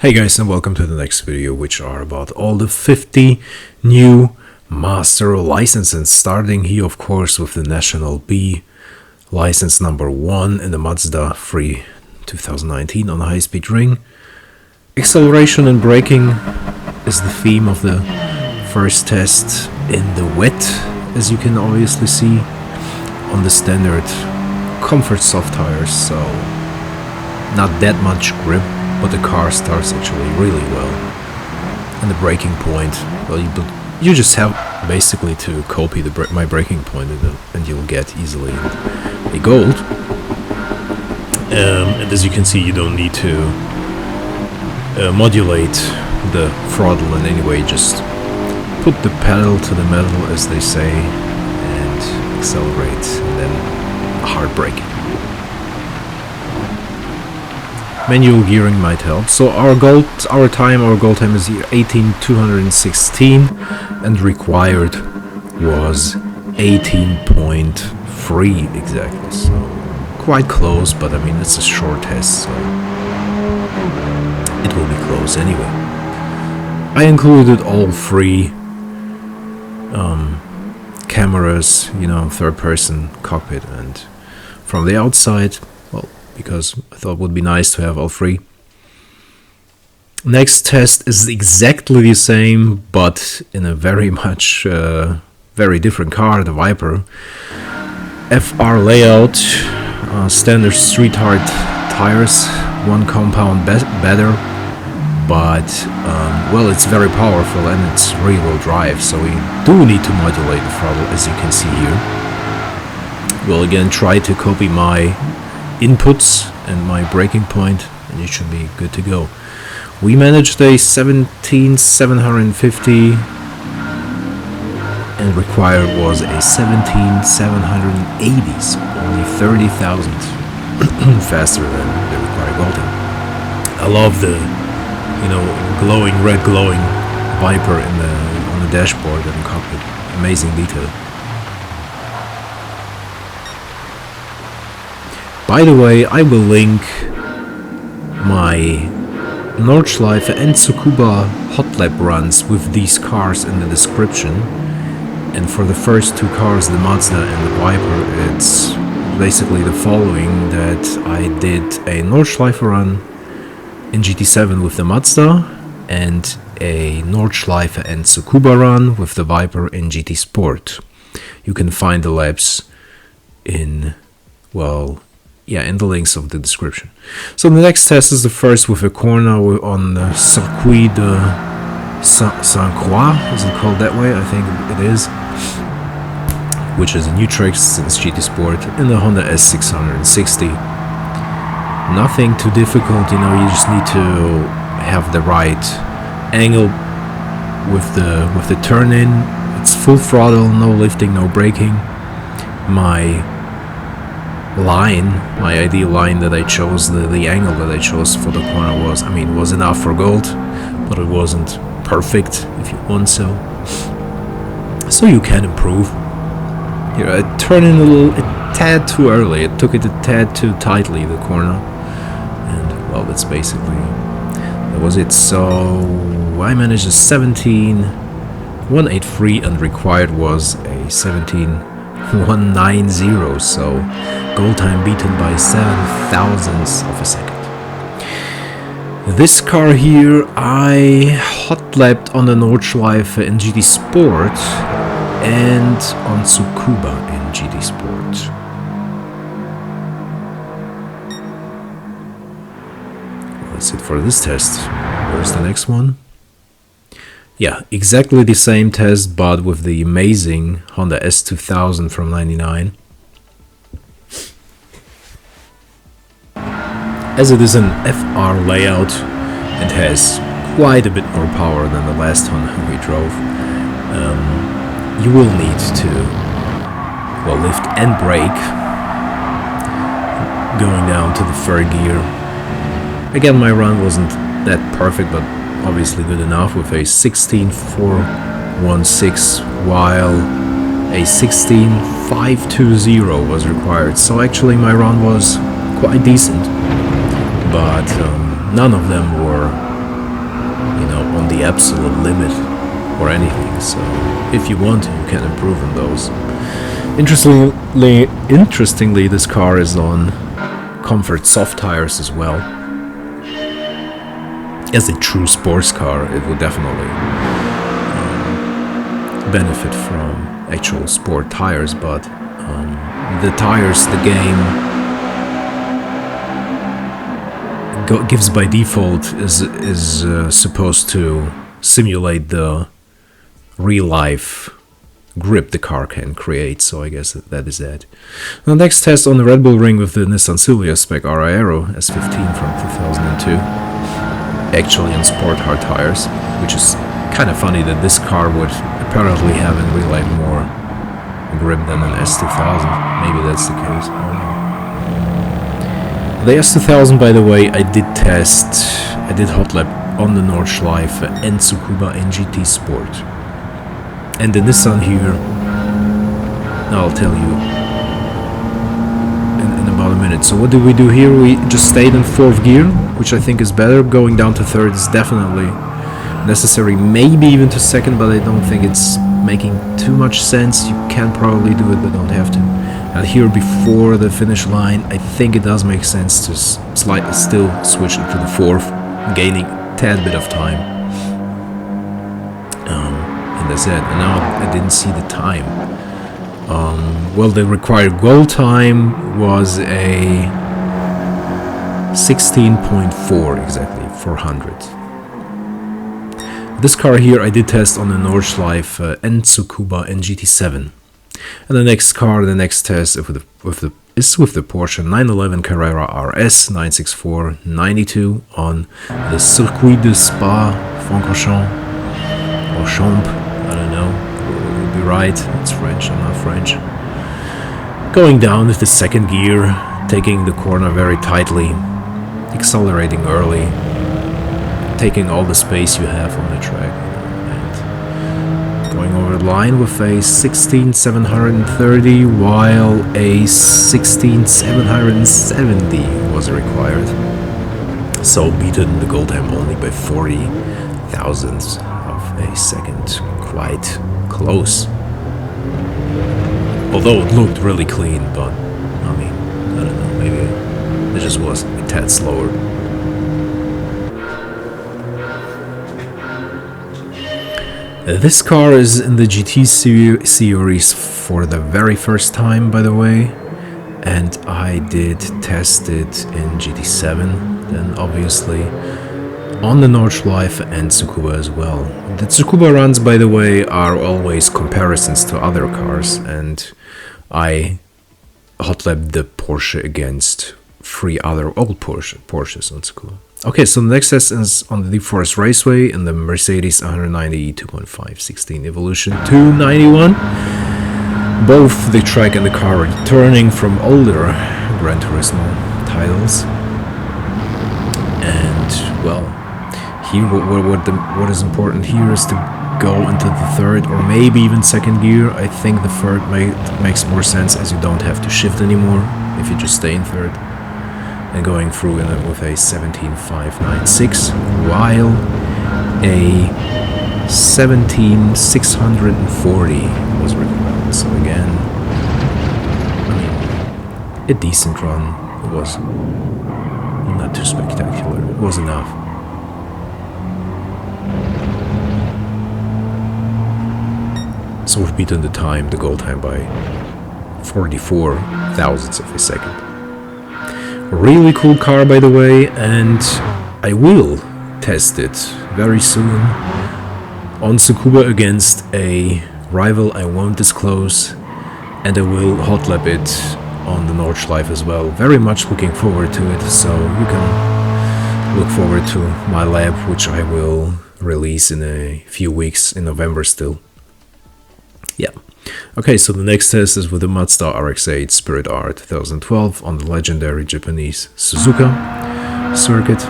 Hey guys, and welcome to the next video, which are about all the 50 new Mazda licenses, starting here of course with the National B license number 1 in the Mazda 3 2019 on the high-speed ring. Acceleration and braking is the theme of the first test in the wet, as you can obviously see on the standard comfort soft tires, so not that much grip. But the car starts actually really well. And the braking point, well, you just have basically to copy my braking point and you'll get easily a gold. And as you can see, you don't need to modulate the throttle in any way. Just put the pedal to the metal, as they say, and accelerate, and then hard braking. Manual gearing might help. So our goal time is here 18,216, and required was 18.3 exactly. So quite close, but I mean it's a short test, so it will be close anyway. I included all three cameras, third person cockpit and from the outside. Because I thought it would be nice to have all three. Next test is exactly the same, but in a very different car, the Viper. FR layout, standard street hard tires, one compound better, but well, it's very powerful and it's rear-wheel drive, so we do need to modulate the throttle, as you can see here. We'll again try to copy my inputs and my braking point, and it should be good to go. We managed a 17,750 and required was a 17,780, so only 30,000 faster than the required goal time. I love the red glowing Viper on the dashboard and the cockpit. Amazing detail. By the way, I will link my Nordschleife and Tsukuba hot lap runs with these cars in the description. And for the first two cars, the Mazda and the Viper, it's basically the following: that I did a Nordschleife run in GT7 with the Mazda and a Nordschleife and Tsukuba run with the Viper in GT Sport. You can find the laps in the links of the description. So the next test is the first with a corner on the Circuit de Saint-Croix, is it called that way? I think it is, which is a new trick since GT Sport in the Honda S660. Nothing too difficult, you just need to have the right angle with the turn in. It's full throttle, no lifting, no braking. My ideal line that I chose, the angle that I chose for the corner was enough for gold, but it wasn't perfect if you want so you can improve. Here I turned in a tad too early, I took it a tad too tightly, the corner, and well, that's basically, that was it. So I managed a 17,183 and required was a 17,190, so goal time beaten by 7 thousandths of a second. This car here I hot lapped on the Nordschleife in GT Sport and on Tsukuba in GT Sport. That's it for this test. Where's the next one? Yeah, exactly the same test, but with the amazing Honda S2000 from '99. As it is an FR layout, it has quite a bit more power than the last Honda we drove. You will need to lift and brake going down to the third gear. Again, my run wasn't that perfect, but obviously good enough with a 16,416, while a 16,520 was required. So actually my run was quite decent, but none of them were absolute limit or anything, so if you want to, you can improve on those. Interestingly, this car is on comfort soft tires as well. As a true sports car, it will definitely benefit from actual sport tires, but the tires the game gives by default is supposed to simulate the real life grip the car can create, so I guess that is that. The next test on the Red Bull Ring with the Nissan Silvia Spec R Aero S15 from 2002, actually on sport hard tires, which is kind of funny that this car would apparently have in real life more grip than an S2000. Maybe that's the case, I don't know. The S2000, by the way, I did hot lap on the Nordschleife and Tsukuba and GT Sport. And the Nissan here, I'll tell you in about a minute. So what did we do here? We just stayed in 4th gear, which I think is better. Going down to 3rd is definitely necessary, maybe even to 2nd, but I don't think it's making too much sense. You can probably do it, but don't have to. And here before the finish line, I think it does make sense to slightly still switch it to the 4th, gaining a tad bit of time. And that's it. And now I didn't see the time. Well, the required goal time was a 16.4 exactly, 400. This car here I did test on the Nordschleife and Tsukuba and GT7. And the next test is with the Porsche 911 Carrera RS 964-92 on the Circuit de Spa-Francorchamps or Champs, I don't know, it would be right, it's French, I'm not French. Going down with the 2nd gear, taking the corner very tightly, accelerating early, taking all the space you have on the track, and going over the line with a 16,730 while a 16,770 was required. So beaten the goal time only by 40 thousandths of a second, quite close. Although it looked really clean, but I mean, I don't know, maybe it just was a tad slower. This car is in the GT series for the very first time, by the way, and I did test it in GT7, then obviously on the Nordschleife and Tsukuba as well. The Tsukuba runs, by the way, are always comparisons to other cars, and I hot lapped the Porsche against 3 other old Porsches on Tsukuba. Okay, so the next test is on the Deep Forest Raceway in the Mercedes 190 2.5 16 Evolution 291. Both the track and the car are returning from older Gran Turismo titles. And, well, here what is important here is to go into the 3rd or maybe even 2nd gear. I think the 3rd makes more sense, as you don't have to shift anymore if you just stay in 3rd. And going through in it with a 17.596 while a 17.640 was required. So again, I mean, a decent run. It was not too spectacular. It was enough. So we've beaten the goal time by 44 thousandths of a second. Really cool car, by the way, and I will test it very soon on Tsukuba against a rival I won't disclose, and I will hot lap it on the Nordschleife as well. Very much looking forward to it, so you can look forward to my lap, which I will release in a few weeks in November still. Yeah. Okay, so the next test is with the Mazda RX8 Spirit R 2012 on the legendary Japanese Suzuka circuit.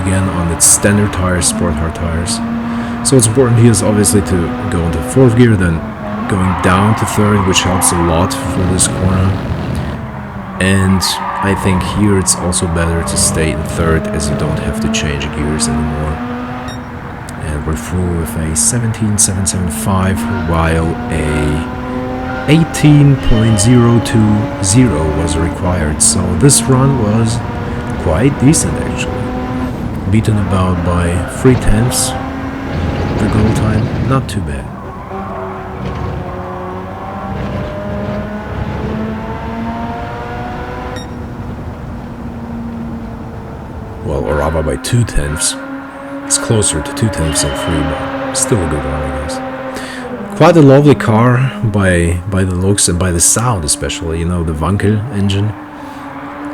Again on its standard tires, sport hard tires. So what's important here is obviously to go into 4th gear, then going down to 3rd, which helps a lot for this corner. And I think here it's also better to stay in third, as you don't have to change gears anymore. And we're through with a 17,775, while a 18.020 was required. So this run was quite decent actually. Beaten about by 3/10 the goal time, not too bad. Well, or rather by 2/10. It's closer to 2/10 than 3, but still a good run, I guess. Quite a lovely car by the looks and by the sound, especially. You know, the Wankel engine,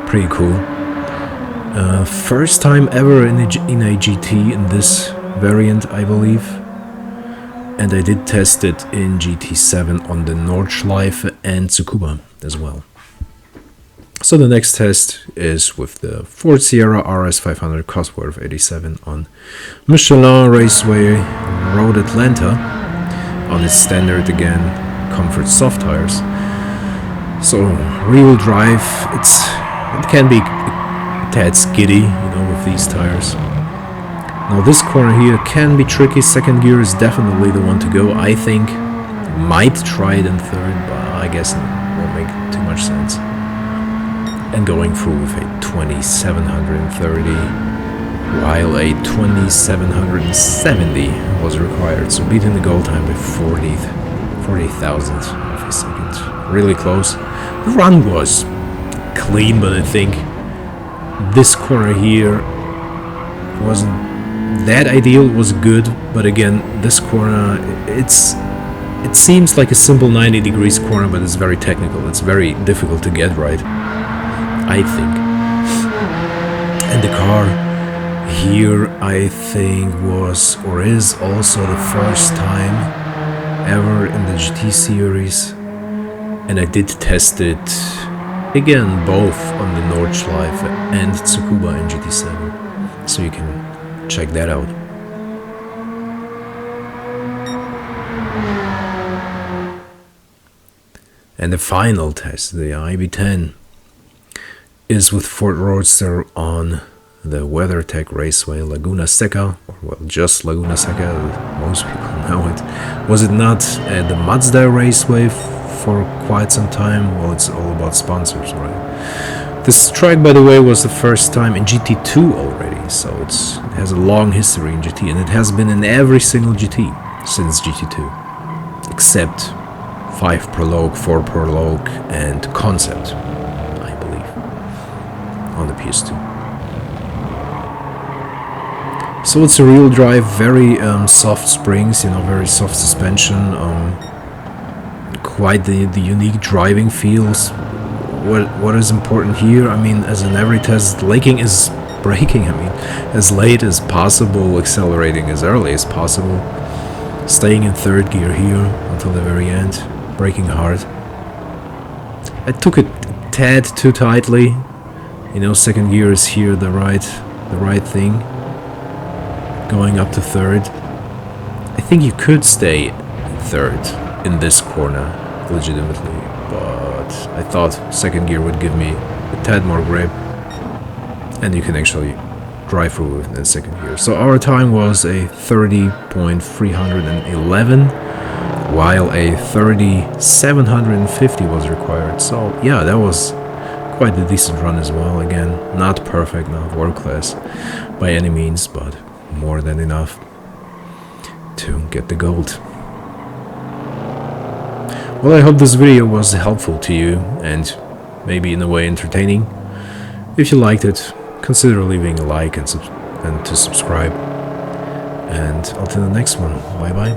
pretty cool. First time ever in a GT in this variant, I believe. And I did test it in GT7 on the Nordschleife and Tsukuba as well. So the next test is with the Ford Sierra RS500 Cosworth 87 on Michelin Raceway Road Atlanta on its standard, again, comfort soft tires. So rear-wheel drive, it can be a tad skiddy, you know, with these tires. Now this corner here can be tricky. Second gear is definitely the one to go, I think. Might try it in third, but I guess it won't make too much sense. And going through with a 2730, while a 2770 was required. So beating the goal time by 40 thousandths of a second. Really close. The run was clean, but I think this corner here wasn't that ideal. It was good, but again, this corner, it seems like a simple 90 degrees corner, but it's very technical. It's very difficult to get right, I think. And the car here, I think, was or is also the first time ever in the GT series, and I did test it again both on the Nordschleife and Tsukuba in GT7, so you can check that out. And the final test, the IB10, is with Ford Roadster on the WeatherTech Raceway Laguna Seca, or well, just Laguna Seca, most people know it. Was it not at the Mazda Raceway for quite some time? Well, it's all about sponsors, right? This track, by the way, was the first time in GT2 already, so it has a long history in GT, and it has been in every single GT since GT2, except 5 Prologue, 4 Prologue, and Concept, I believe, on the PS2. So it's a real drive, very soft springs, you know, very soft suspension, quite the unique driving feels. What is important here, I mean, as in every test, laking is braking, I mean, as late as possible, accelerating as early as possible, staying in third gear here until the very end, braking hard. I took it a tad too tightly, you know, second gear is here the right thing. Going up to third. I think you could stay in third in this corner legitimately, but I thought second gear would give me a tad more grip, and you can actually drive through with the second gear. So our time was a 30.311, while a 30.750 was required. So yeah, that was quite a decent run as well. Again, not perfect, not world class by any means, but more than enough to get the gold. Well, I hope this video was helpful to you and maybe in a way entertaining. If you liked it, consider leaving a like and to subscribe. And until the next one, bye bye.